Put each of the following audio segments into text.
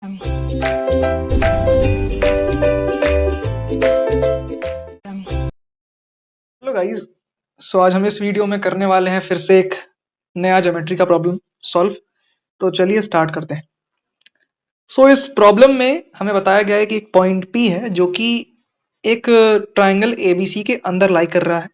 Hello guys. सो आज हम इस वीडियो में करने वाले हैं फिर से एक नया ज्योमेट्री का प्रॉब्लम सॉल्व। तो चलिए स्टार्ट करते हैं। सो इस प्रॉब्लम में हमें बताया गया है कि एक पॉइंट P है जो कि एक ट्रायंगल ABC के अंदर लाई कर रहा है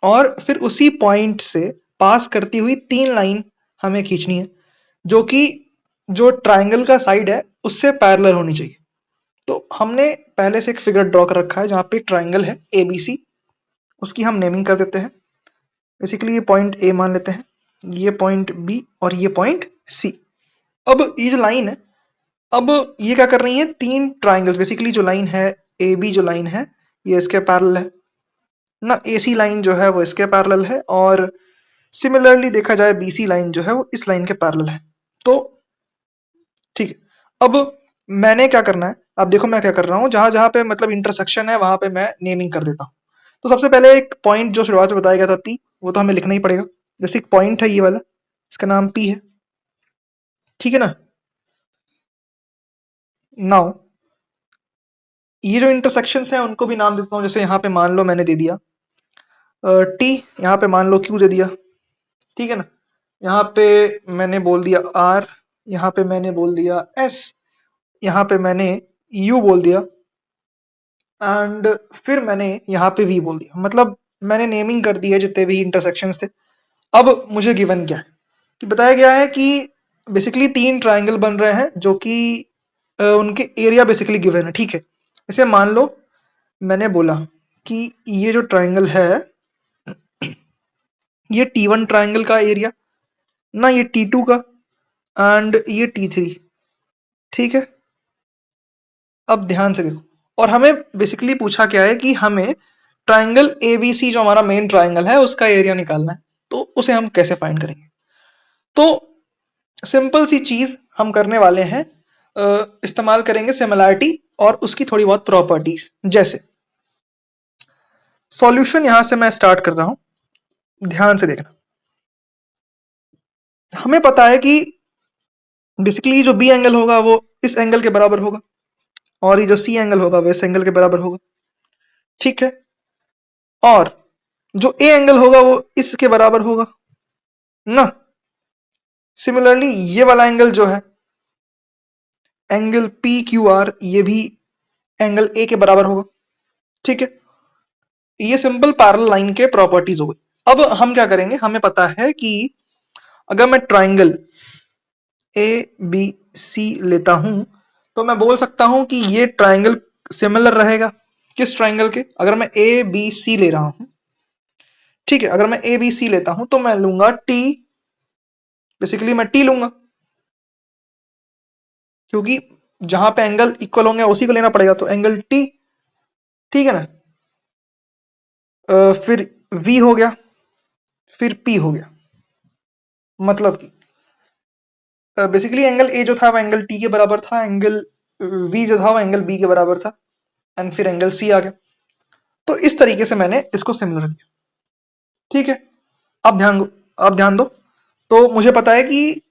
और फिर उसी पॉइंट से पास करती हुई 3 लाइन हमें खींचनी है जो कि जो ट्रायंगल का साइड है उससे पैरेलल होनी चाहिए। तो हमने पहले से एक फिगर ड्रॉ कर रखा है जहाँ पे एक ट्रायंगल है ABC, उसकी हम नेमिंग कर देते हैं। बेसिकली ये पॉइंट ए मान लेते हैं, ये पॉइंट बी और ये पॉइंट सी। अब ये जो लाइन है, अब ये क्या कर रही है, 3 ट्राइंगल्स। बेसिकली जो लाइन है ए बी, जो लाइन है ये इसके पैरेलल है ना, ए सी लाइन जो है वो इसके पैरेलल है और सिमिलरली देखा जाए बी सी लाइन जो है वो इस लाइन के पैरेलल है। तो ठीक है, अब मैंने क्या करना है, अब देखो मैं क्या कर रहा हूँ, जहां जहां पे मतलब इंटरसेक्शन है वहां पे मैं नेमिंग कर देता हूँ। तो सबसे पहले एक पॉइंट जो शुरुआत में बताया गया था पी, वो तो हमें लिखना ही पड़ेगा। जैसे एक पॉइंट है ये वाला, इसका नाम पी है, ठीक है ना। नाउ ये जो इंटरसेक्शंस हैं उनको भी नाम देता हूँ। जैसे यहाँ पे मान लो मैंने दे दिया टी, यहाँ पे मान लो क्यू दे दिया, ठीक है ना। यहाँ पे मैंने बोल दिया आर, यहाँ पे मैंने बोल दिया एस, यहाँ पे मैंने यू बोल दिया एंड फिर मैंने यहाँ पे वी बोल दिया। मतलब मैंने नेमिंग कर दी है जितने भी इंटरसेक्शंस थे। अब मुझे गिवन क्या है कि बताया गया है कि बेसिकली 3 ट्राइंगल बन रहे हैं जो कि उनके एरिया बेसिकली गिवन है, ठीक है। इसे मान लो मैंने बोला कि ये जो ट्राइंगल है ये T1 ट्राइंगल का एरिया ना, ये T2 का एंड ये T3, ठीक है। अब ध्यान से देखो, और हमें बेसिकली पूछा क्या है कि हमें ट्राइंगल ABC जो हमारा मेन ट्राइंगल है उसका एरिया निकालना है। तो उसे हम कैसे फाइंड करेंगे? तो सिंपल सी चीज हम करने वाले हैं, इस्तेमाल करेंगे सिमिलैरिटी और उसकी थोड़ी बहुत प्रॉपर्टीज। जैसे सॉल्यूशन यहां से मैं स्टार्ट कर रहा हूं, ध्यान से देखना। हमें पता है कि बेसिकली जो बी एंगल होगा वो इस एंगल के बराबर होगा और ये जो सी एंगल होगा वो इस एंगल के बराबर होगा, ठीक है। और जो ए एंगल होगा वो इसके बराबर होगा ना। सिमिलरली ये वाला एंगल जो है एंगल पी क्यू आर, ये भी एंगल ए के बराबर होगा, ठीक है। ये सिंपल पैरेलल लाइन के प्रॉपर्टीज हो गई। अब हम क्या करेंगे, हमें पता है कि अगर मैं ट्राइंगल ए बी सी लेता हूं तो मैं बोल सकता हूं कि ये ट्राइंगल सिमिलर रहेगा किस ट्राइंगल के, अगर मैं ए बी सी ले रहा हूं, ठीक है। अगर मैं ए बी सी लेता हूं तो मैं लूंगा टी, बेसिकली मैं टी लूंगा क्योंकि जहां पे एंगल इक्वल होंगे उसी को लेना पड़ेगा, तो एंगल टी, ठीक है ना। फिर वी हो गया, फिर पी हो गया। मतलब कि बेसिकली एंगल ए जो था वो एंगल टी के बराबर था, एंगल वी जो था वो एंगल बी के बराबर था एंड फिर एंगल सी आ गया। तो इस तरीके से मैंने इसको सिमिलर किया, ठीक है। अब ध्यान दो, तो मुझे पता है कि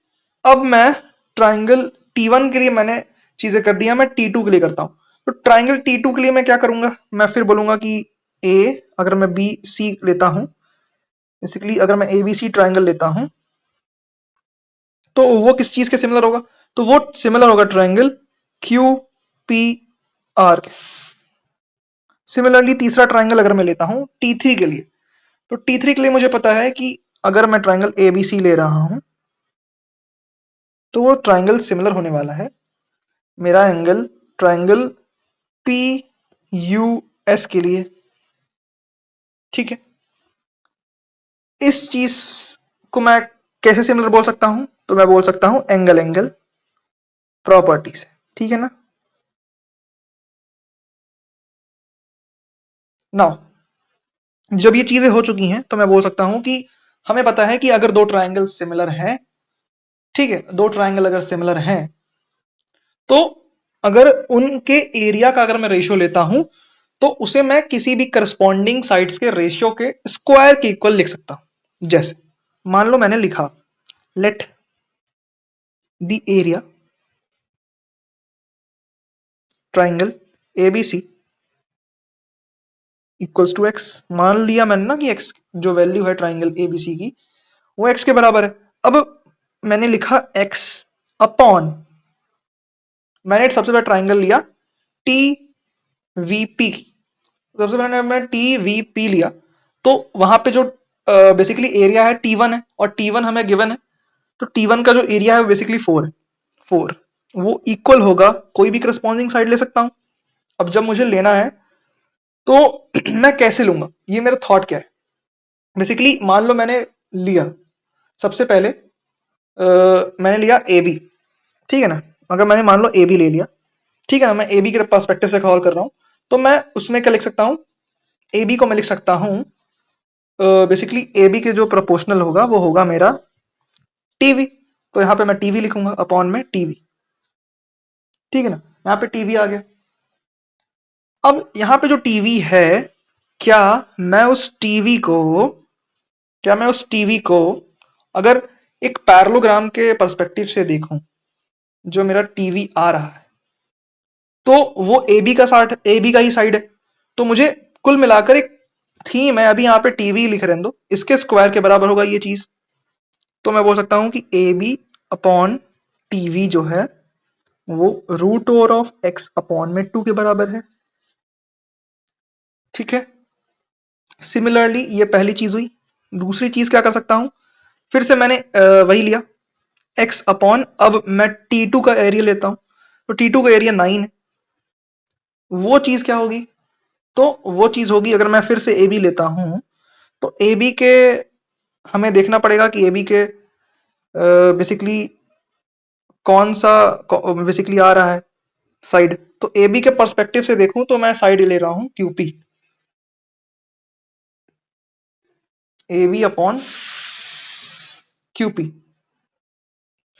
अब मैं ट्राइंगल T1 के लिए मैंने चीजें कर दी हैं, मैं T2 के लिए करता हूं। तो ट्राइंगल T2 के लिए मैं क्या करूंगा, मैं फिर बोलूंगा कि ए, अगर मैं बी सी लेता हूं, बेसिकली अगर मैं ए बी सी ट्राइंगल लेता हूं तो वो किस चीज के सिमिलर होगा, तो वो सिमिलर होगा ट्राइंगल क्यू पी आर के। सिमिलरली तीसरा ट्राइंगल अगर मैं लेता हूं T3 के लिए, तो T3 के लिए मुझे पता है कि अगर मैं ट्राइंगल ए बी सी ले रहा हूं तो वो ट्राइंगल सिमिलर होने वाला है मेरा angle triangle P U S के लिए, ठीक है। इस चीज को मैं कैसे सिमिलर बोल सकता हूं, तो मैं बोल सकता हूं एंगल एंगल प्रॉपर्टी से, ठीक है ना। नाउ जब ये चीजें हो चुकी हैं तो मैं बोल सकता हूं कि हमें पता है कि अगर दो ट्राइंगल सिमिलर हैं, ठीक है, दो ट्राइंगल अगर सिमिलर हैं तो अगर उनके एरिया का अगर मैं रेशियो लेता हूं तो उसे मैं किसी भी करस्पॉन्डिंग साइड्स के रेशियो के स्क्वायर के इक्वल लिख सकता हूं। जैसे मान लो मैंने लिखा let the area triangle ABC equals to x. मान लिया मैंने ना कि एक्स जो वैल्यू है ट्राइंगल ABC की वो एक्स के बराबर है। अब मैंने लिखा एक्स अपॉन, मैंने सबसे पहले ट्राइंगल लिया TVP की, सबसे पहले मैंने TVP लिया, तो वहां पे जो बेसिकली एरिया है T1 है और T1 हमें गिवन है, तो T1 का जो एरिया है बेसिकली 4 है। 4 वो इक्वल होगा, कोई भी करस्पॉन्डिंग साइड ले सकता हूं। अब जब मुझे लेना है तो मैं कैसे लूंगा, ये मेरा थॉट क्या है। बेसिकली मान लो मैंने लिया सबसे पहले मैंने लिया AB, ठीक है ना। अगर मैंने मान लो AB ले लिया, ठीक है ना, मैं AB के पर्सपेक्टिव से कॉल कर रहा हूं, तो मैं उसमें क्या लिख सकता हूं, AB को मैं लिख सकता हूं बेसिकली AB के जो प्रोपोर्शनल होगा वो होगा मेरा TV। तो यहां पे मैं TV लिखूंगा अपॉन में TV, ठीक है ना, यहाँ पे TV आ गया। अब यहाँ पे जो टीवी है, क्या मैं उस टीवी को क्या मैं उस टीवी को अगर एक पैरेललोग्राम के पर्सपेक्टिव से देखूं, जो मेरा टीवी आ रहा है, तो वो AB का ही साइड है। तो मुझे कुल मिलाकर एक थीम है, अभी यहाँ पे टीवी लिख रहने दो, इसके स्क्वायर के बराबर होगा ये चीज। तो मैं बोल सकता हूं कि AB अपॉन टीवी जो है वो root over of x upon में 2 के बराबर है, ठीक है। सिमिलरली ये पहली चीज हुई। दूसरी चीज क्या कर सकता हूं, फिर से मैंने वही लिया x अपॉन, अब मैं T2 का एरिया लेता हूं, तो T2 का एरिया 9 है। वो चीज क्या होगी, तो वो चीज होगी अगर मैं फिर से AB लेता हूं, तो AB के हमें देखना पड़ेगा कि AB के बेसिकली कौन सा बेसिकली आ रहा है साइड। तो AB के पर्सपेक्टिव से देखूं तो मैं साइड ले रहा हूं QP, AB अपॉन QP।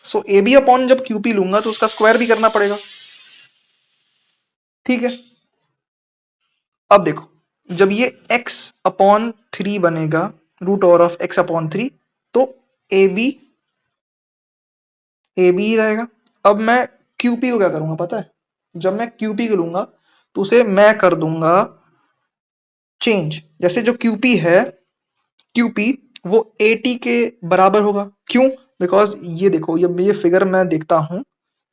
सो AB अपॉन जब QP लूंगा तो उसका स्क्वायर भी करना पड़ेगा, ठीक है। अब देखो जब ये x अपॉन 3 बनेगा, root over of x upon 3, तो AB ही रहेगा। अब मैं QP को क्या करूंगा पता है, जब मैं QP को लूंगा तो उसे मैं कर दूंगा चेंज। जैसे जो QP है, QP वो AT के बराबर होगा। क्यों, बिकॉज ये देखो ये फिगर मैं देखता हूं,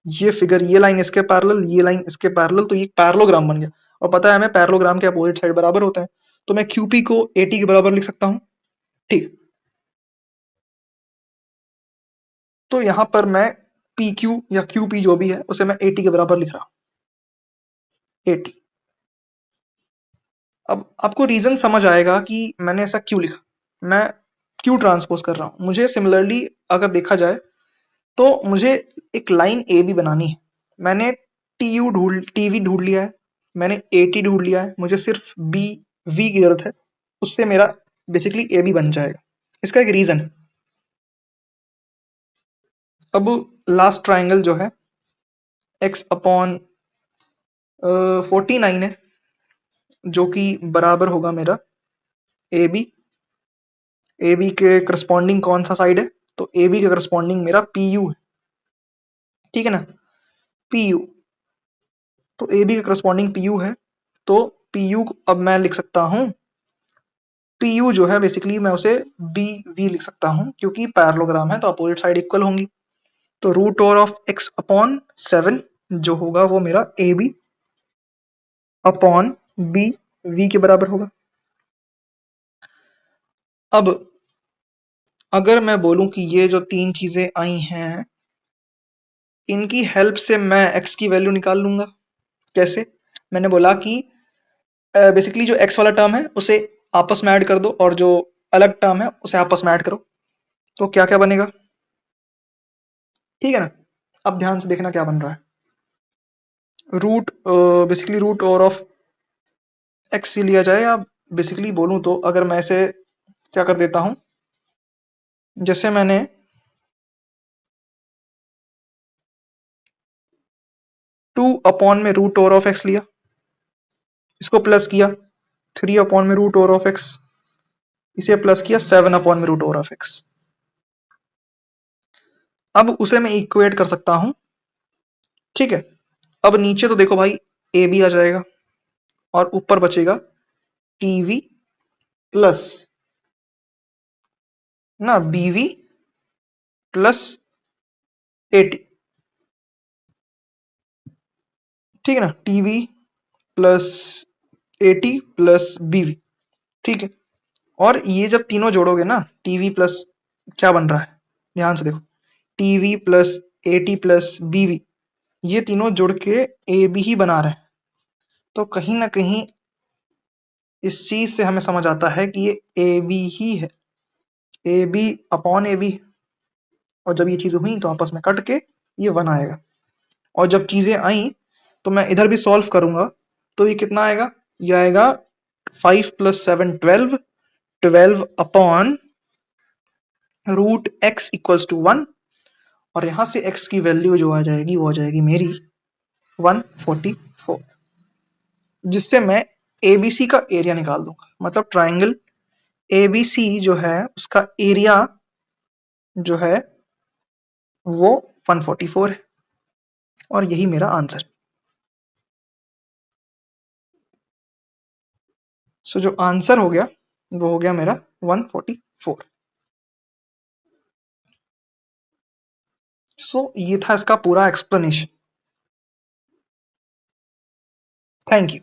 ये फिगर, ये लाइन इसके पैरेलल, ये लाइन इसके पैरेलल, तो ये पैरेललोग्राम बन गया। और पता है हमें पैरेललोग्राम के अपोजिट साइड बराबर होता है, तो मैं QP को AT के बराबर लिख सकता हूं, ठीक। तो यहां पर मैं PQ या QP जो भी है उसे मैं AT के बराबर लिख रहा हूं, AT। अब आपको रीजन समझ आएगा कि मैंने ऐसा क्यों लिखा, मैं क्यों ट्रांसपोज कर रहा हूं। मुझे सिमिलरली अगर देखा जाए तो मुझे एक लाइन ए बी बनानी है। मैंने टीवी ढूंढ लिया है, मैंने एटी ढूंढ लिया है, मुझे सिर्फ बी वी की जरूरत है, उससे मेरा बेसिकली ए बी बन जाएगा। इसका एक रीजन है। अब लास्ट ट्राइंगल जो है एक्स अपॉन 49 है, जो कि बराबर होगा मेरा ए बी के करस्पॉन्डिंग कौन सा साइड है, तो ए बी के करस्पॉन्डिंग मेरा PU है, ठीक है ना, PU। तो ए बी के करस्पॉन्डिंग PU है, तो PU अब मैं लिख सकता हूं, PU जो है बेसिकली मैं उसे BV लिख सकता हूं, क्योंकि पैरेललोग्राम है तो अपोजिट साइड इक्वल होंगी। तो root over of x upon 7 जो होगा वो मेरा AB अपॉन BV के बराबर होगा। अब अगर मैं बोलूं कि ये जो तीन चीजें आई हैं, इनकी हेल्प से मैं x की वैल्यू निकाल लूंगा। कैसे, मैंने बोला कि बेसिकली जो x वाला टर्म है उसे आपस में ऐड कर दो और जो अलग टर्म है उसे आपस में ऐड करो, तो क्या क्या बनेगा, ठीक है ना। अब ध्यान से देखना क्या बन रहा है। Root basically root over of X ही लिया जाए, या बेसिकली बोलूं तो अगर मैं इसे क्या कर देता हूं, जैसे मैंने 2 अपॉन में रूट ओवर ऑफ एक्स लिया, इसको प्लस किया 3 अपॉन में रूट ओवर ऑफ एक्स, इसे प्लस किया 7 अपॉन में रूट ओवर ऑफ एक्स। अब उसे मैं इक्वेट कर सकता हूं, ठीक है। अब नीचे तो देखो भाई ए बी आ जाएगा और ऊपर बचेगा टीवी प्लस ना बीवी प्लस एटी। ठीक है ना, टीवी प्लस एटी प्लस बीवी। ठीक है, और ये जब तीनों जोड़ोगे ना, टीवी प्लस क्या बन रहा है, ध्यान से देखो, टीवी प्लस एटी प्लस बीवी, ये तीनों जुड़ के ए बी ही बना रहे हैं। तो कहीं ना कहीं इस चीज से हमें समझ आता है कि ये ए बी ही है, A B upon A B. और जब ये चीजें हुई तो आपस में कट के ये वन आएगा। और जब चीजें आई तो मैं इधर भी सॉल्व करूंगा, तो ये कितना आएगा, ये आएगा 5 + 7 12, 12 upon root x equals to 1। और यहां से x की वैल्यू जो आ जाएगी वो आ जाएगी मेरी 144, जिससे मैं एबीसी का एरिया निकाल दूंगा। मतलब ट्राइंगल एबीसी जो है उसका एरिया जो है वो 144 है, और यही मेरा आंसर। सो जो आंसर हो गया वो हो गया मेरा 144। सो ये था इसका पूरा एक्सप्लेनेशन। Thank you.